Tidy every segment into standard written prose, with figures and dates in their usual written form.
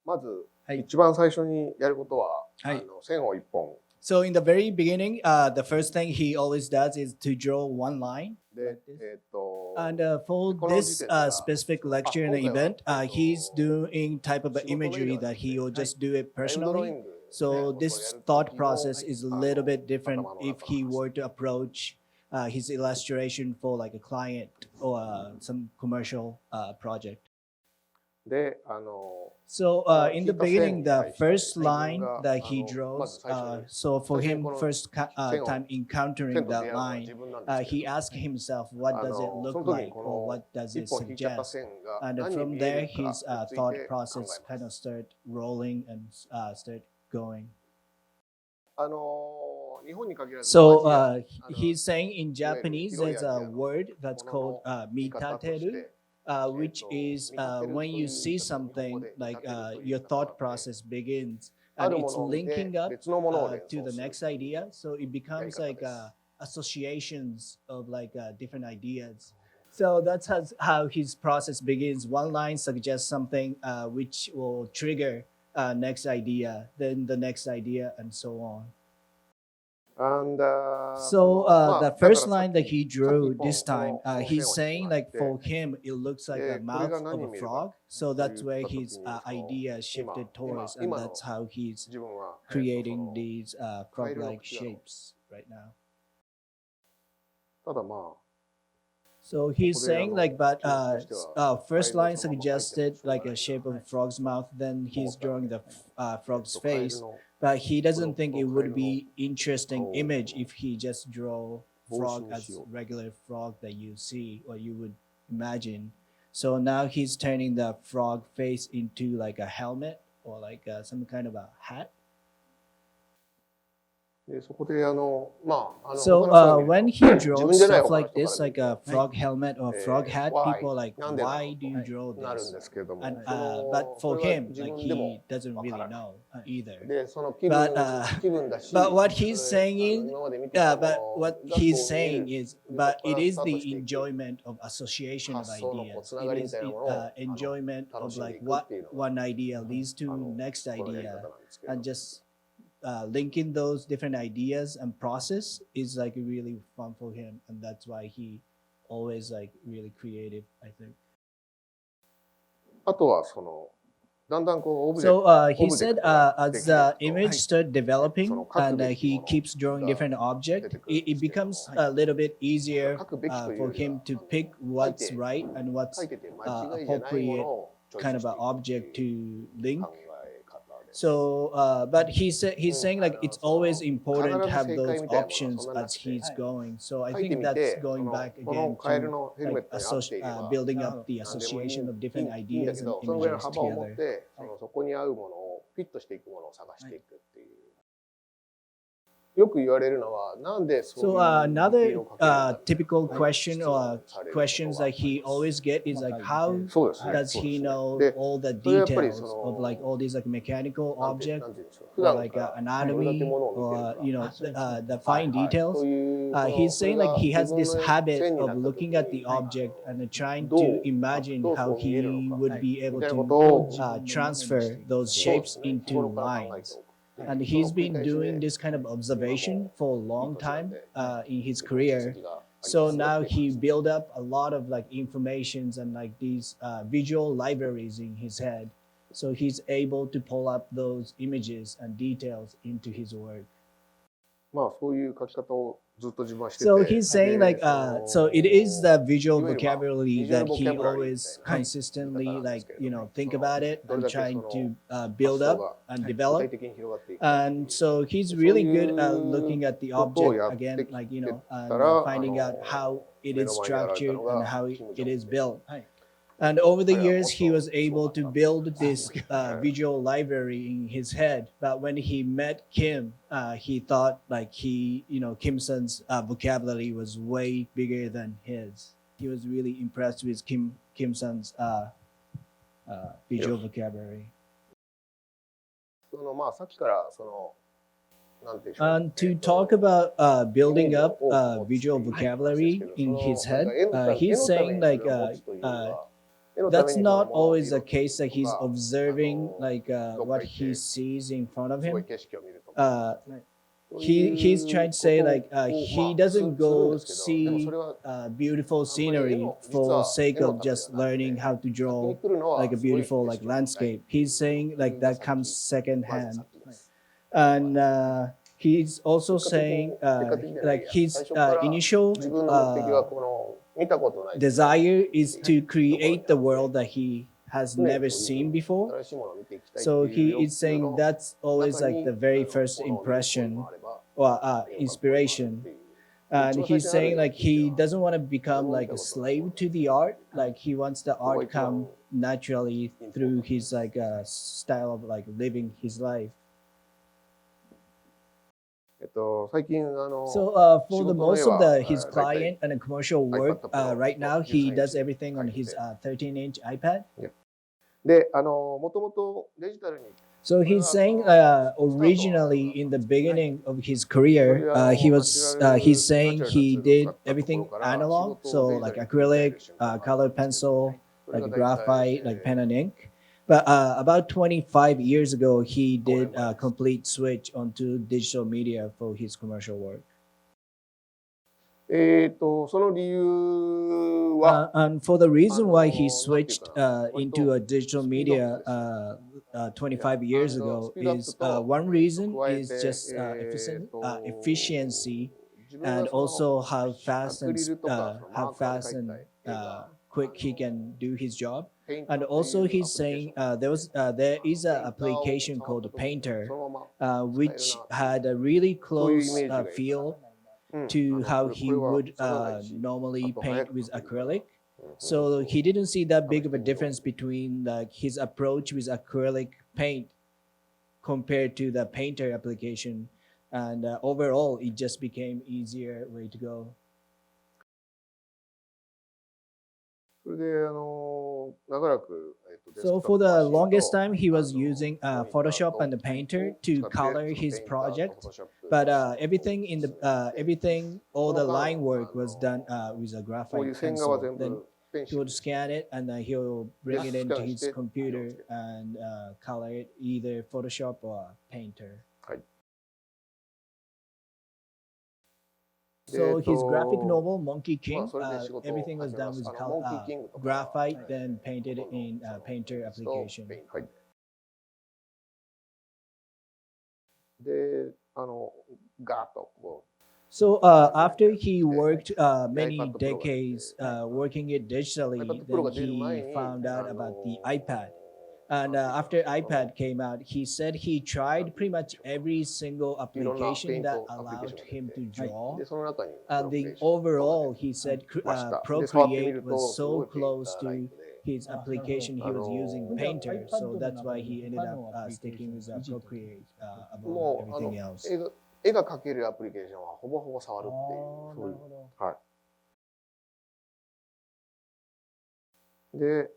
まずはい一番最初にやることは、はい線を一本 So in the very beginning, the first thing he always does is to draw one line. で Like this. えっと And for この this 時点では specific lecture and 今回は event, he's doing type of 仕事の imagery 絵ではな that く he て will just do it ライブドローイ personally. ング So を this やる thought 時の process is a little bit different 頭の if 中の he 話 were to approach his illustration for like a client or some commercial project. で So in the beginning, the first line Manga, that he まず draws, 最初に so for 最初に him, この first 線を time encountering 線と出 that 会うのは line, 自分なんですけ he ど asked himself, what does it その look 時に like こ or の what does 一 it 本引いちゃった suggest? 線が And 何に from 見え there, るかに his ついて thought 考え process ます kind of start rolling and start going. 日本に限らず So アジア he's saying in いわゆる Japanese, 広い there's ア a ジアの word that's もの called の見方とし mitateru, て which is 見立てる when とい you う see 言い方を日本語 something で like 見立てるという your 言い方があ thought って process begins あ and るも it's のを見て linking up 別のものを連 to 想 the する next idea. So it becomes Yeah, like yes. associations of like different ideas. So that's how his process begins. One line suggests something which will trigger next idea, then the next idea, and so on. And, So まあ the だから first さっ line that き he さっき drew この this time, この線 he's を saying 引いてもらっ like て for him it looks like a でこれ mouth が of 何 a に見えるか frog. So と that's 言 where った時 his にその idea shifted towards, and 今の that's how he's 自分は creating these カエルの frog-like 口だろう shapes right now. ただまあ So he's saying like, but first line カエルのそのまま描いても suggested しょうが like ない a shape of a frog's mouth. Then he's drawing the frog's カエル face, の but he doesn't think it would カエルの be interesting顔を image if he just draw 帽子 frog に as しよう regular frog that you see or you would imagine. So now he's turning the frog face into like a helmet or like some kind of a hat. でそこでまあ So 他の人が when 見 he ると draws 自分じゃない stuff 他の like 人から this, 見 like る a と frog helmet or frog hat, why? people are like, なんでなの why do you draw なるん this? ですけれども And その but for それは him, 自 like 分で he も doesn't わ really からない know either. でその But 気分だし but what he's それ saying, 今まで見てきたも but の what が he's こう見え saying る is, but it is そこからスタート the していく enjoyment of association of 発想の ideas. つながり It み is たいなものを enjoyment 楽 of しんで like いく what っていうのが one idea leads to こ next のやり idea, 方なんですけど and just linking those different ideas and process is like really fun for him, and that's why he always like really creative, I think. あとはそのだんだんこうオブジェ So クト he said がで as きてい the くと image start developing その書く and べきも he の keeps drawing が different object, 出てくるん it ですけど becomes a little bit easier 書くべきというよ for りは him to あの pick 書い what's て right and 書 what's いてて間違いじゃないもの appropriate をチョイス kind して of い an く object っていう to link. 考え方です So, but he's saying like it's always important to have those options as he's going. So I 書いて think み that's てそ going の back この again カエル to のヘルメッ like トに合っていれば building up the 何でもいい association of い different いんだ ideas け and どそのぐらいの images 幅を持っ together. てそこに合うものをフィットしていくものを探していくっていうよく言われるのはなんでそういう So ディティー another ルをかけるんだっていう typical 質 question 問 or されること questions が that he always get is like how そうですね does そうで he すね know で all the それはやっぱり details そ of の like all these like mechanical なんて objects なんていうんでしょう普 or 段 like からどれだけ anatomy ものを見て or るか you know the fine はい details? というその He's それ saying like が he 自 has 分 this の habit 線に of なった時 looking at the に object and trying どう to imagine どう how そう見える he のか would be み able たいなこ to とを transfer those そうで shapes すね日 into 頃から考えて lines. おく And he's been doing this kind of observation for a long time in his career. So now he built up a lot of like informations and like these visual libraries in his head. So he's able to pull up those images and details into his work. まあそういう書き方をずっと自分はしてて So he's saying like, で so it is the visual いわゆるまあ vocabulary visual that he vocabulary always みたいな consistently 言い方なんで like, すけれど you も know, think その about it どれ and だけ trying その to 発 build 想 up が and 具 develop. 体的に広がっていく And so he's really good at looking at the ことを object やって again, き like, you know, た and ら finding out how it 目 is の前に現れた structured のが and how キム・ジョン it is で built. And over the 彼はもっ years, と he was すご able かった to build this visual library in his head. But when he met Kim, he thought like he, you know, Kim-sun's vocabulary was way bigger than his. He was really impressed with Kim-sun's visual vocabulary. そのまあさっきからそのなんていうんでしょう And to talk about building up visual vocabulary in his head, he's saying like that's not always the case that he's observing like what he sees in front of him. He's trying to say like he doesn't go see beautiful scenery for sake of just learning how to draw like a beautiful like landscape. He's saying like that comes second hand, and he's also saying like his initial desire is to create the world that he has never seen before. So he is saying that's always like the very first impression or inspiration. And he's saying like he doesn't want to become like a slave to the art. Like he wants the art come naturally through his like style of like living his life. So for the most of his client and commercial work right now, he does everything on his 13-inch iPad. So he's saying originally in the beginning of his career, he's saying he did everything analog, so like acrylic, colored pencil, like graphite, like pen and ink. But about 25 years ago, he did a complete switch onto digital media for his commercial work. And for the reason why he switched into a digital media 25 years ago is one reason is just efficiency, and also how fast and quick he can do his job. And also he's saying there is an application called Painter, which had a really close feel to how he would normally paint with acrylic. So he didn't see that big of a difference between like his approach with acrylic paint compared to the Painter application, and overall it just became easier way to go. So for the longest time, he was using Photoshop and the Painter to color his project, but everything, all the line work was done with a graphite pencil. Then he would scan it, and then he'll bring it into his computer and color it either Photoshop or Painter. So his graphic novel, Monkey King, everything was done with graphite, then painted in Painter application. So after he worked many decades working it digitally, then he found out about the iPad. And after iPad came out, he said he tried pretty much every single application that allowed him to draw. And then overall, he said Procreate was so close to his application he was using Painter. So that's why he ended up sticking with Procreate above everything else. 絵が描けるアプリケーションはほぼほぼ触るっていうそういうはい。で、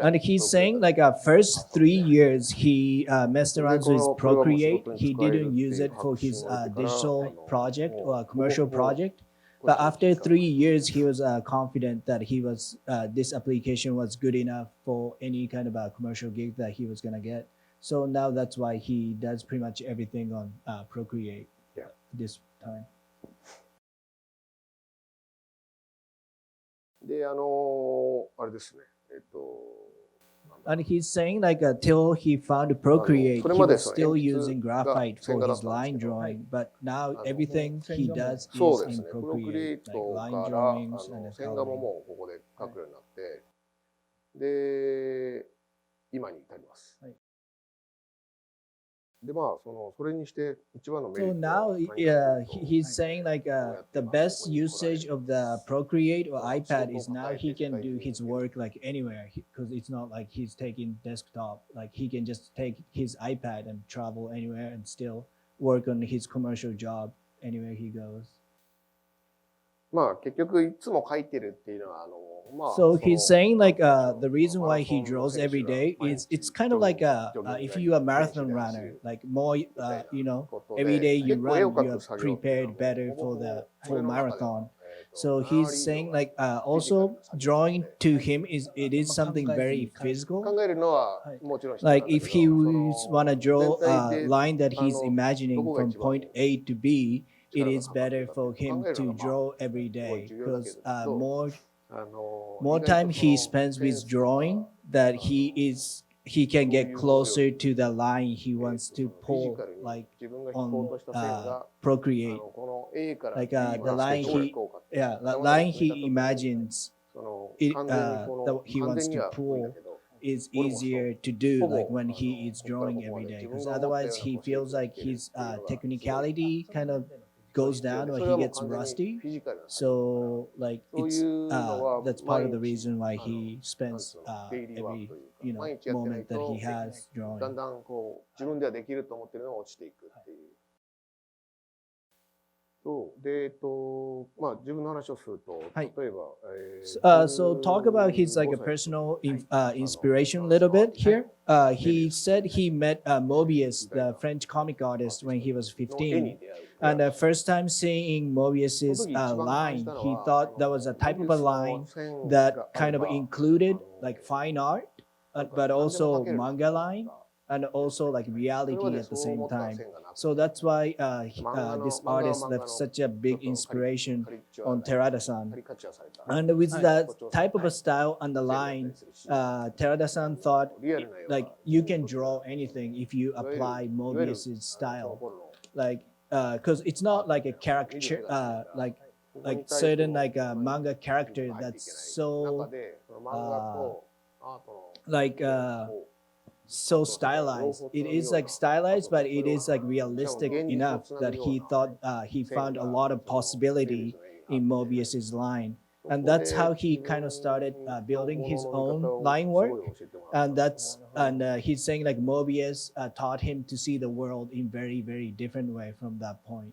And he's saying like first 3 years he messed around with Procreate. He didn't use it for his digital project or commercial project. But after 3 years, he was confident that this application was good enough for any kind of a commercial gig that he was gonna get. So now that's why he does pretty much everything on Procreate this time. で、あれですね。And he's saying like till he found Procreate, he was still using graphite for his line drawing. But now everything he does is in Procreate, like line drawings and 線画ももうここで描くようになって、で、今に至ります。でまあそれにして一番のメリットは So now he's saying like the best usage of the Procreate or iPad is now he can do his work like anywhere because it's not like he's taking desktop. Like he can just take his iPad and travel anywhere and still work on his commercial job anywhere he goes. まあ結局いつも描いてるっていうのはSo he's saying like the reason why he draws every day is it's kind of like if you're a marathon runner, like more every day you run, you're prepared better for the full marathon. So he's saying like also drawing to him is something very physical. 考えるのはもちろん必要 Like なんだ if け he ど、 wanna draw 全 a 体で line that he's ど imagining こが from 一番 point A to B, it 力が is かかってる better か for っていう him のを考える to のが draw every すごい day 重要だけ because ど、 more 意外 time とそ he の spends セン with スとか drawing that he can get closer to the line he そ wants の to フィジ pull カルに like 自分が引こうとした線が procreate この A から B like ま the で line どう he 引こうかっていう yeah the 頭の line 中で he 決めた時に imagines その it 完全にこ that の he 完 wants 全に to は無理だ pull けど is 俺もそう easier to do ほぼ like when he is ここから drawing ここま every で day 自分 because が思ったよ otherwise うな he こう線 feels が like 引ける his っていうのがすごい technicality kind of goes 必要 down で or それ he はもう gets 完全に rusty フィジカルな作業だ so like そう it's いうのは that's part 毎 of the 日 reason why なん he つ spends うのデイリーワーク every というか you know 毎日やってない moment that と he has だ drawing んだんこう自分ではできると思ってるのが落ちていくっていう。で、まあ自分の話をすると、はい例えば、so talk about his like a personal inspiration a little bit here. He said he met Mobius, the French comic artist, when he was 15. And the first time seeing Mobius's line, he thought that was a type of a line that kind of included like fine art, but also manga line, and also like reality at the same time. So that's why this artist left such a big inspiration on Terada-san. And with that type of a style and the line, Terada-san thought like you can draw anything if you apply Mobius's style. Like because it's not like a caricature like certain like a manga character that's so like so stylized. It is like stylized, but it is like realistic enough that he thought he found a lot of possibility in Mobius's line. And that's how he kind of started building his own line work. And he's saying like Mobius taught him to see the world in very, very different way from that point.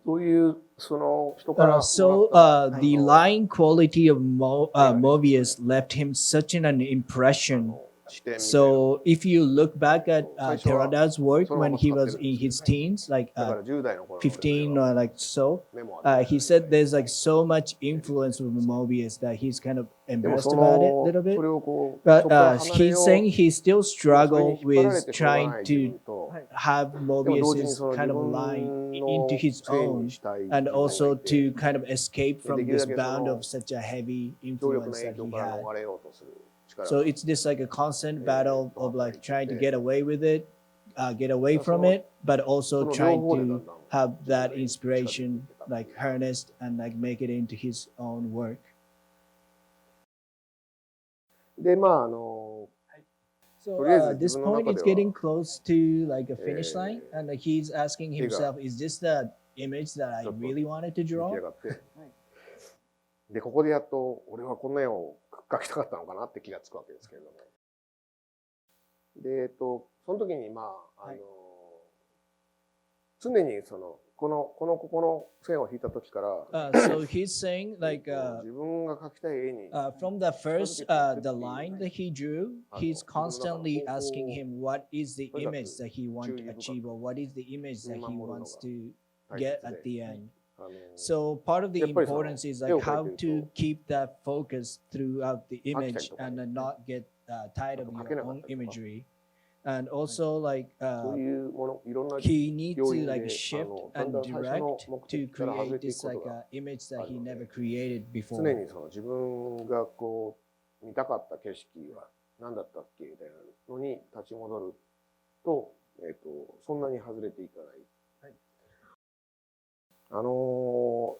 So the line quality of Mobius left him such an impression. So if you look back at Terada's work when he was in his teens, like 15 or like so, he said there's like so much influence with Mobius that he's kind of embarrassed about it a little bit. But he's saying he still struggle with trying to have Mobius's kind of line into his own, and also to kind of escape from this bound of such a heavy influence that he had. So it's this like a constant battle of like trying to get away with it, get away from it, but also trying to have that inspiration like harnessed and like make it into his own work. で、まあSo this point is getting close to like a finish line, and he's asking himself, "Is this the image that I really wanted to 出来 draw?" 上がってでここでやっと俺はこんな絵を描きたかったのかなって気がつくわけですけれどもでその時にまあ常にそのこの線を引いた時から So he's saying like 自分が描きたい絵に from the first the line that he drew, he's constantly asking him what is the image that he wants to achieve, or what is the image that he wants to get at the end. So part of the importance is like how to keep that focus throughout the image and not get tired of your own imagery. And also like he needs to like shift and direct to create this like image that he never created 常 before. にその自分がこう見たかった景色は何だったっけみたいなのに立ち戻ると、そんなに外れていかない。So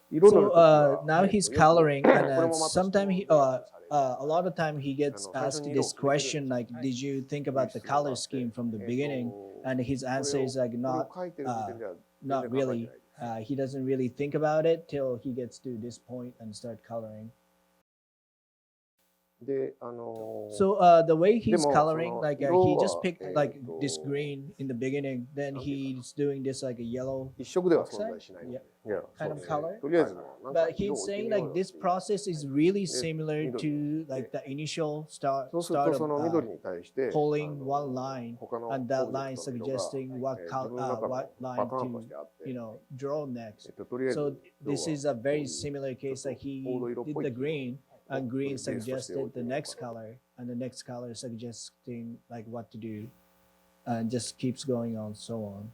now he's coloring, and sometimes a lot of time he gets asked this question like, "Did you think about the color scheme from the beginning?" And his answer is like, "Not really. He doesn't really think about it till he gets to this point and start coloring." で、So the way he's でも、 coloring, その、 like 色 he は、 just picked like this green in the beginning, then なんていうかな。 he's doing this like a yellow 一色では存在しないので。いや、 kind そう of ですね。 color. とりあえずの、なんか But 色 he's を置いて saying みよう like よ this っていう。 process is really で、 similar 緑 to で、 like the initial start そうする start と of その緑に対して、 pulling one line 他の and that オブジェ line クトの色が、 suggesting what 自 color 分の中の what パ line ターンと to してあって、 draw next. とりあえず So 今日 this は is a こう very いう similar ちょ case っ like と he 黄土色っ did ぽい the green and これ green ベースとして置 suggested いて the みよう next かな。 color and the next color suggesting like what to do and just keeps going on so on.